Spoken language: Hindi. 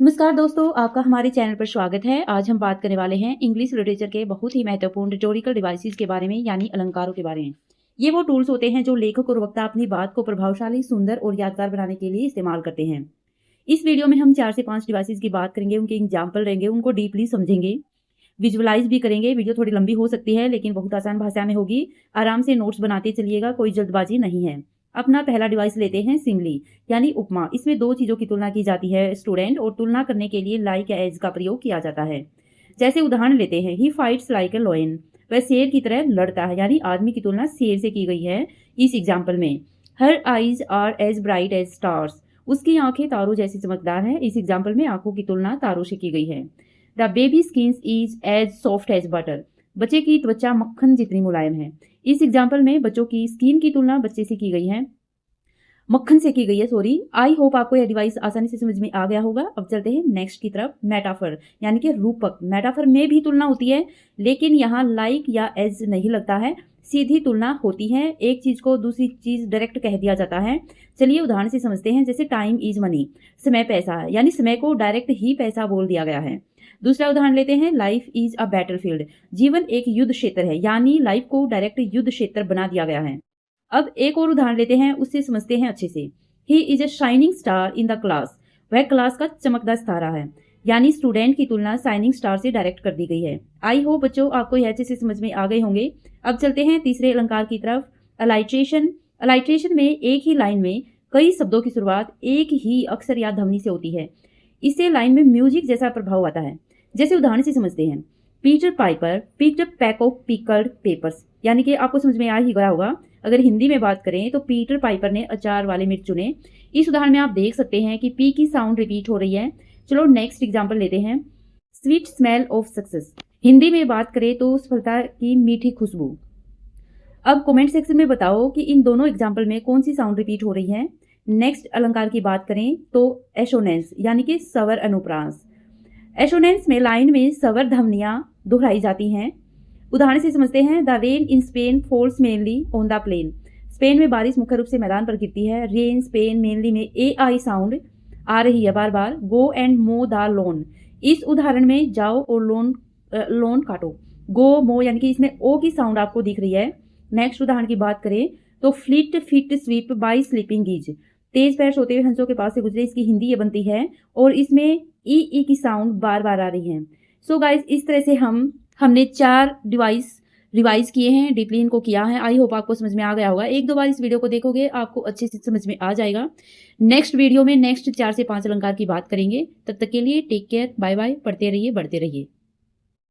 नमस्कार दोस्तों, आपका हमारे चैनल पर स्वागत है। आज हम बात करने वाले हैं इंग्लिश लिटरेचर के बहुत ही महत्वपूर्ण रिटोरिकल डिवाइसेस के बारे में, यानी अलंकारों के बारे में। ये वो टूल्स होते हैं जो लेखक और वक्ता अपनी बात को प्रभावशाली, सुंदर और यादगार बनाने के लिए इस्तेमाल करते हैं। इस वीडियो में हम 4 से 5 डिवाइसेस की बात करेंगे, उनके एग्जाम्पल रहेंगे, उनको डीपली समझेंगे, विजुअलाइज भी करेंगे। वीडियो थोड़ी लंबी हो सकती है लेकिन बहुत आसान भाषा में होगी। आराम से नोट्स बनाते चलिएगा, कोई जल्दबाजी नहीं है। अपना पहला डिवाइस लेते हैं सिमली, यानी उपमा। इसमें दो चीजों की तुलना की जाती है स्टूडेंट, और तुलना करने के लिए लाइक या एज का प्रयोग किया जाता है। जैसे उदाहरण लेते हैं, ही फाइट्स लाइक ए लॉयन, वह शेर की तरह लड़ता है, यानी आदमी की तुलना शेर से की गई है इस एग्जाम्पल में। Her eyes are as bright as stars, उसकी आंखें तारों जैसी चमकदार है। इस एग्जाम्पल में आंखों की तुलना तारों से की गई है। The baby skins is as soft as butter, बच्चे की त्वचा मक्खन जितनी मुलायम है। इस एग्जाम्पल में बच्चों की स्किन की तुलना बच्चे से की गई है, मक्खन से की गई है, सॉरी। आई होप आपको यह डिवाइस आसानी से समझ में आ गया होगा। अब चलते हैं नेक्स्ट की तरफ, मेटाफर यानी कि रूपक। मेटाफर में भी तुलना होती है, लेकिन यहाँ लाइक या एज नहीं लगता है, सीधी तुलना होती है। एक चीज को दूसरी चीज डायरेक्ट कह दिया जाता है। चलिए उदाहरण से समझते हैं। जैसे टाइम इज मनी, समय पैसा है, यानी समय को डायरेक्ट ही पैसा बोल दिया गया है। दूसरा उदाहरण लेते हैं, लाइफ इज अ बैटलफील्ड, जीवन एक युद्ध क्षेत्र है, यानी लाइफ को डायरेक्ट युद्ध क्षेत्र बना दिया गया है। अब एक और उदाहरण लेते हैं, उससे समझते हैं अच्छे से। He is a shining star in the class, वह क्लास का चमकदार सितारा है, यानी स्टूडेंट की तुलना शाइनिंग स्टार से डायरेक्ट कर दी गई है। आई होप बच्चों आपको यह अच्छे से समझ में आ गए होंगे। अब चलते हैं तीसरे अलंकार की तरफ, अलाइट्रेशन। अलाइट्रेशन में एक ही लाइन में कई शब्दों की शुरुआत एक ही अक्षर या ध्वनि से होती है। इससे लाइन में म्यूजिक जैसा प्रभाव आता है। जैसे उदाहरण से समझते हैं, Peter Piper picked a pack of pickled papers, यानी कि आपको समझ में आ ही गया होगा। अगर हिंदी में बात करें तो पीटर पाइपर ने अचार वाले मिर्च चुने। इस उदाहरण में आप देख सकते हैं कि पी की साउंड रिपीट हो रही है। चलो नेक्स्ट एग्जांपल लेते हैं, sweet smell of success. Hindi में बात करें तो सफलता की मीठी खुशबू। अब कमेंट सेक्शन में बताओ कि इन दोनों एग्जाम्पल में कौन सी साउंड रिपीट हो रही है। नेक्स्ट अलंकार की बात करें तो एशोनेंस, यानी कि स्वर अनुप्रास। एशोनेंस में लाइन में स्वर ध्वनियां दोहराई जाती हैं। उदाहरण से समझते हैं, the rain in Spain falls mainly on the plain. Spain में बारिश मुख्य रूप से मैदान पर गिरती है। रेन स्पेन मेनली में ए आई साउंड आ रही है बार बार। गो एंड मो द लॉन, इस उदाहरण में जाओ और लॉन काटो। गो मो, यानी कि इसमें ओ की साउंड आपको दिख रही है। नेक्स्ट उदाहरण की बात करें तो fleet feet sweep by sleeping geese, तेज पैर सोते हुए हंसों के पास से गुजरे, इसकी हिंदी ये बनती है, और इसमें ई की साउंड बार बार आ रही है। सो गाइज, इस तरह से हमने 4 डिवाइस रिवाइज किए हैं, डीपली इनको किया है। आई होप आपको समझ में आ गया होगा। एक दो बार इस वीडियो को देखोगे आपको अच्छे से समझ में आ जाएगा। नेक्स्ट वीडियो में नेक्स्ट 4 से 5 अलंकार की बात करेंगे। तब तक के लिए टेक केयर, बाय बाय। पढ़ते रहिए, बढ़ते रहिए।